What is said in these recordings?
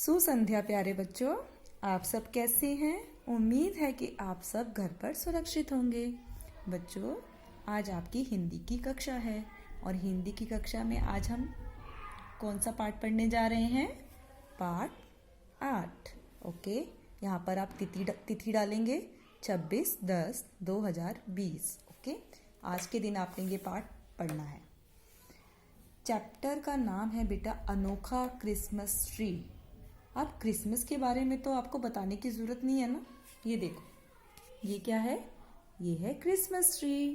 सुसंध्या प्यारे बच्चों, आप सब कैसे हैं। उम्मीद है कि आप सब घर पर सुरक्षित होंगे। बच्चों, आज आपकी हिंदी की कक्षा है और हिंदी की कक्षा में आज हम कौन सा पाठ पढ़ने जा रहे हैं? पाठ 8। ओके, यहाँ पर आप तिथि डालेंगे 26/10/2020। ओके, आज के दिन आपने ये पाठ पढ़ना है। चैप्टर का नाम है बेटा अनोखा क्रिसमस ट्री। अब क्रिसमस के बारे में तो आपको बताने की ज़रूरत नहीं है ना। ये देखो, ये क्या है? ये है क्रिसमस ट्री।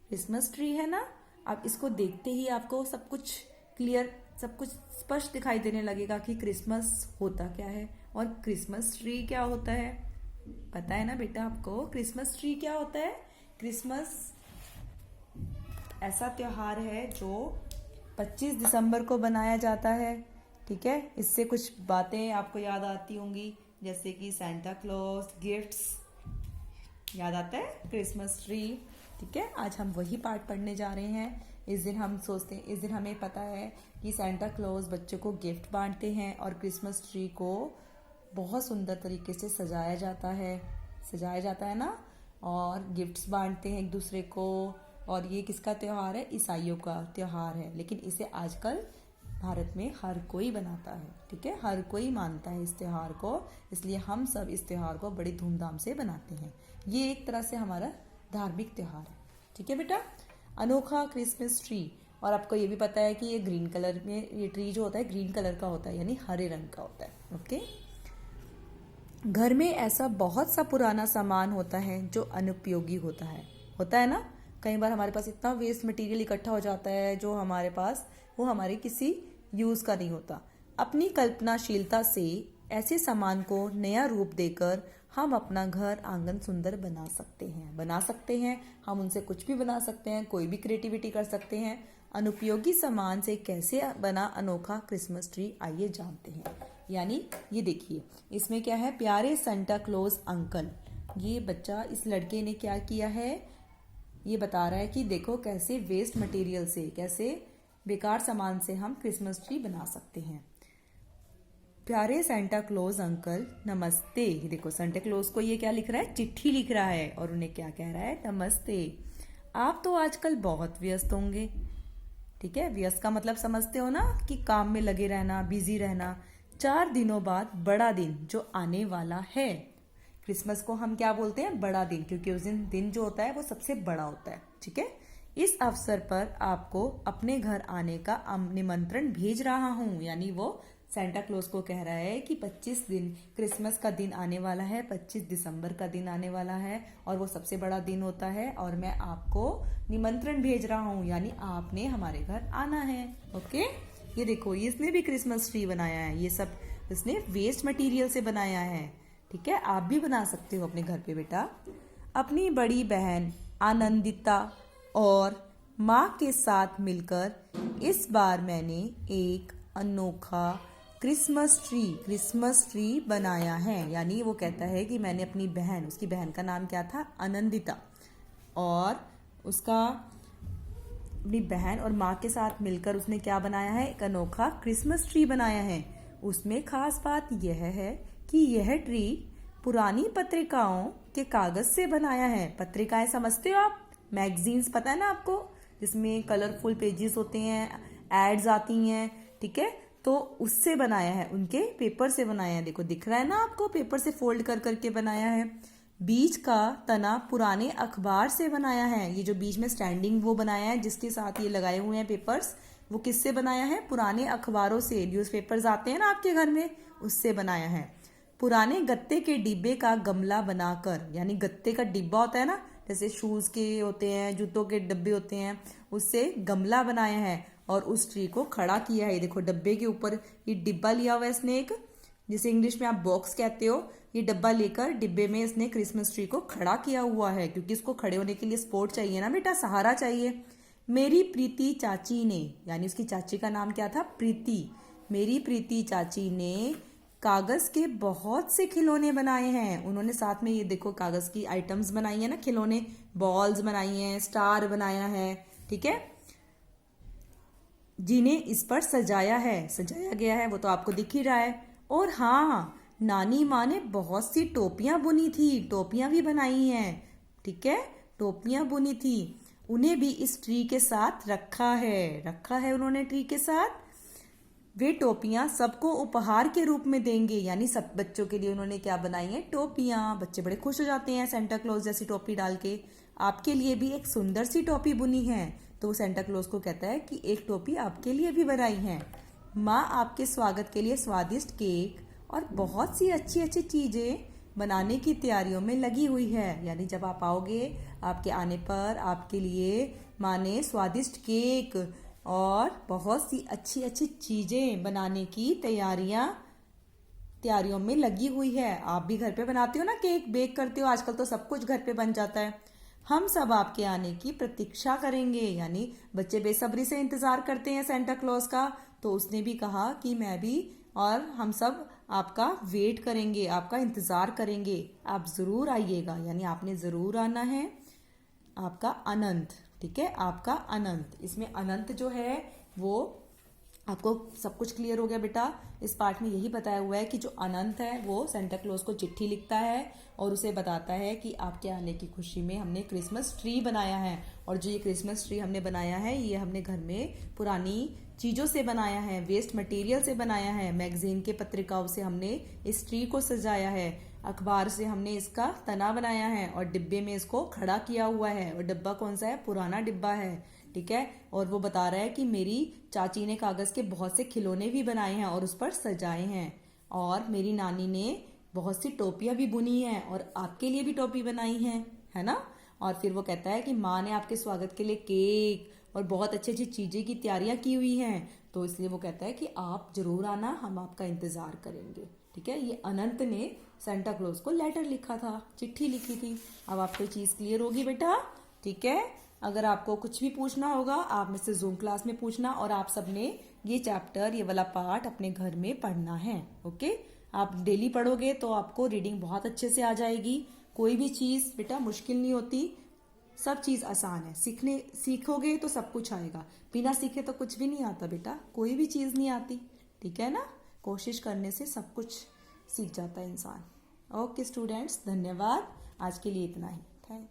क्रिसमस ट्री है ना। अब इसको देखते ही आपको सब कुछ क्लियर, सब कुछ स्पष्ट दिखाई देने लगेगा कि क्रिसमस होता क्या है और क्रिसमस ट्री क्या होता है। पता है ना बेटा आपको क्रिसमस ट्री क्या होता है? क्रिसमस ऐसा त्योहार है जो 25 दिसंबर को बनाया जाता है। ठीक है, इससे कुछ बातें आपको याद आती होंगी, जैसे कि सैंटा क्लॉज, गिफ्ट्स याद आता है, क्रिसमस ट्री। ठीक है, आज हम वही पाठ पढ़ने जा रहे हैं। इस दिन हम सोचते हैं, इस दिन हमें पता है कि सैंटा क्लॉज बच्चों को गिफ्ट बांटते हैं और क्रिसमस ट्री को बहुत सुंदर तरीके से सजाया जाता है ना, और गिफ्ट्स बांटते हैं एक दूसरे को। और ये किसका त्योहार है? ईसाइयों का त्योहार है, लेकिन इसे आजकल भारत में हर कोई बनाता है। ठीक है, हर कोई मानता है इस त्योहार को, इसलिए हम सब इस त्योहार को बड़ी धूमधाम से बनाते हैं। ये एक तरह से हमारा धार्मिक त्योहार है। ठीक है बेटा, अनोखा क्रिसमस ट्री। और आपको ये भी पता है कि ये ग्रीन कलर में, ये ट्री जो होता है ग्रीन कलर का होता है, यानी हरे रंग का होता है। ओके, घर में ऐसा बहुत सा पुराना सामान होता है जो अनुपयोगी होता है ना। कई बार हमारे पास इतना वेस्ट मटेरियल इकट्ठा हो जाता है जो हमारे पास, वो हमारे किसी यूज का नहीं होता। अपनी कल्पनाशीलता से ऐसे सामान को नया रूप देकर हम अपना घर आंगन सुंदर बना सकते हैं। हम उनसे कुछ भी बना सकते हैं, कोई भी क्रिएटिविटी कर सकते हैं। अनुपयोगी सामान से कैसे बना अनोखा क्रिसमस ट्री, आइए जानते हैं। यानी ये देखिए, इसमें क्या है? प्यारे सेंटा क्लॉज अंकल। ये बच्चा, इस लड़के ने क्या किया है, ये बता रहा है कि देखो कैसे वेस्ट मटेरियल से, कैसे बेकार सामान से हम क्रिसमस ट्री बना सकते हैं। प्यारे सेंटा क्लॉज अंकल नमस्ते। ये देखो, सेंटा क्लॉज को ये क्या लिख रहा है? चिट्ठी लिख रहा है और उन्हें क्या कह रहा है? नमस्ते। आप तो आजकल बहुत व्यस्त होंगे। ठीक है, व्यस्त का मतलब समझते हो ना, कि काम में लगे रहना, बिजी रहना। 4 दिनों बाद बड़ा दिन जो आने वाला है, क्रिसमस को हम क्या बोलते हैं? बड़ा दिन, क्योंकि उस दिन जो होता है वो सबसे बड़ा होता है। ठीक है, इस अवसर पर आपको अपने घर आने का निमंत्रण भेज रहा हूँ। यानी वो सेंटा क्लॉज को कह रहा है कि 25 दिन क्रिसमस का दिन आने वाला है, 25 दिसंबर का दिन आने वाला है और वो सबसे बड़ा दिन होता है, और मैं आपको निमंत्रण भेज रहा हूँ, यानी आपने हमारे घर आना है। ओके, ये देखो, इसने भी क्रिसमस ट्री बनाया है। ये सब इसने वेस्ट मटीरियल से बनाया है। ठीक है, आप भी बना सकते हो अपने घर पे बेटा। अपनी बड़ी बहन आनंदिता और माँ के साथ मिलकर इस बार मैंने एक अनोखा क्रिसमस ट्री बनाया है। यानी वो कहता है कि मैंने अपनी बहन, उसकी बहन का नाम क्या था? आनंदिता, और उसका अपनी बहन और माँ के साथ मिलकर उसने क्या बनाया है? एक अनोखा क्रिसमस ट्री बनाया है। उसमें खास बात यह है कि यह ट्री पुरानी पत्रिकाओं के कागज से बनाया है। पत्रिकाएं समझते हो आप? मैगजीन्स, पता है ना आपको, जिसमें कलरफुल पेजेस होते हैं, एड्स आती हैं। ठीक है, तो उससे बनाया है, उनके पेपर से बनाया है। देखो, दिख रहा है ना आपको, पेपर से फोल्ड कर करके बनाया है। बीच का तना पुराने अखबार से बनाया है। ये जो बीच में स्टैंडिंग वो बनाया है, जिसके साथ ये लगाए हुए हैं पेपर्स, वो किससे बनाया है? पुराने अखबारों से। न्यूज़पेपर्स आते हैं ना आपके घर में, उससे बनाया है। पुराने गत्ते के डिब्बे का गमला बनाकर, यानी गत्ते का डिब्बा होता है ना, जैसे शूज के होते हैं, जूतों के डब्बे होते हैं, उससे गमला बनाया है और उस ट्री को खड़ा किया है। ये देखो, डब्बे के ऊपर ये डिब्बा लिया हुआ है इसने, एक, जिसे इंग्लिश में आप बॉक्स कहते हो। ये डब्बा लेकर डिब्बे में इसने क्रिसमस ट्री को खड़ा किया हुआ है, क्योंकि इसको खड़े होने के लिए सपोर्ट चाहिए ना बेटा, सहारा चाहिए। मेरी प्रीति चाची ने, यानी उसकी चाची का नाम क्या था? प्रीति। मेरी प्रीति चाची ने कागज के बहुत से खिलौने बनाए हैं। उन्होंने साथ में ये देखो कागज की आइटम्स बनाई है ना, खिलौने, बॉल्स बनाई हैं, स्टार बनाया है। ठीक है, जिन्हें इस पर सजाया गया है, वो तो आपको दिख ही रहा है। और हाँ, नानी माँ ने बहुत सी टोपियां बुनी थी, टोपियां भी बनाई हैं, ठीक है, टोपियां बुनी थी, उन्हें भी इस ट्री के साथ रखा है उन्होंने ट्री के साथ। वे टोपियां सबको उपहार के रूप में देंगे, यानी सब बच्चों के लिए उन्होंने क्या बनाई है, टोपियां। बच्चे बड़े खुश हो जाते हैं सेंटा क्लॉज जैसी टोपी डाल के। आपके लिए भी एक सुंदर सी टोपी बुनी है, तो वो सेंटा क्लॉज को कहता है कि एक टोपी आपके लिए भी बनाई है। माँ आपके स्वागत के लिए स्वादिष्ट केक और बहुत सी अच्छी अच्छी चीजें बनाने की तैयारियों में लगी हुई है, यानी जब आप आओगे, आपके आने पर आपके लिए माँ ने स्वादिष्ट केक और बहुत सी अच्छी अच्छी चीजें बनाने की तैयारियों में लगी हुई है। आप भी घर पे बनाते हो ना, केक बेक करते हो, आजकल तो सब कुछ घर पे बन जाता है। हम सब आपके आने की प्रतीक्षा करेंगे, यानी बच्चे बेसब्री से इंतजार करते हैं सेंटा क्लॉज का। तो उसने भी कहा कि मैं भी और हम सब आपका वेट करेंगे, आपका इंतजार करेंगे, आप जरूर आइएगा, यानी आपने जरूर आना है। आपका अनंत, ठीक है, आपका अनंत। इसमें अनंत जो है वो आपको सब कुछ क्लियर हो गया बेटा। इस पार्ट में यही बताया हुआ है कि जो अनंत है वो सेंटा क्लॉज को चिट्ठी लिखता है और उसे बताता है कि आपके आने की खुशी में हमने क्रिसमस ट्री बनाया है। और जो ये क्रिसमस ट्री हमने बनाया है, ये हमने घर में पुरानी चीजों से बनाया है, वेस्ट मटेरियल से बनाया है, मैगजीन के पत्रिकाओं से हमने इस ट्री को सजाया है, अखबार से हमने इसका तना बनाया है और डिब्बे में इसको खड़ा किया हुआ है। और डिब्बा कौन सा है, पुराना डिब्बा है, ठीक है। और वो बता रहा है कि मेरी चाची ने कागज के बहुत से खिलौने भी बनाए हैं और उस पर सजाए हैं, और मेरी नानी ने बहुत सी टोपियां भी बुनी हैं और आपके लिए भी टोपी बनाई है ना। और फिर वो कहता है कि माँ ने आपके स्वागत के लिए केक और बहुत अच्छी अच्छी चीजें की तैयारियां की हुई हैं, तो इसलिए वो कहता है कि आप जरूर आना, हम आपका इंतजार करेंगे, ठीक है। ये अनंत ने सेंटा क्लॉज को लेटर लिखा था, चिट्ठी लिखी थी। अब आपको चीज क्लियर होगी बेटा, ठीक है। अगर आपको कुछ भी पूछना होगा आप मुझसे जूम क्लास में पूछना, और आप सबने ये चैप्टर, ये वाला पार्ट अपने घर में पढ़ना है, ओके। आप डेली पढ़ोगे तो आपको रीडिंग बहुत अच्छे से आ जाएगी। कोई भी चीज बेटा मुश्किल नहीं होती, सब चीज आसान है। सीखोगे तो सब कुछ आएगा, बिना सीखे तो कुछ भी नहीं आता बेटा, कोई भी चीज नहीं आती, ठीक है ना। कोशिश करने से सब कुछ सीख जाता है इंसान। ओके स्टूडेंट्स, धन्यवाद, आज के लिए इतना ही। थैंक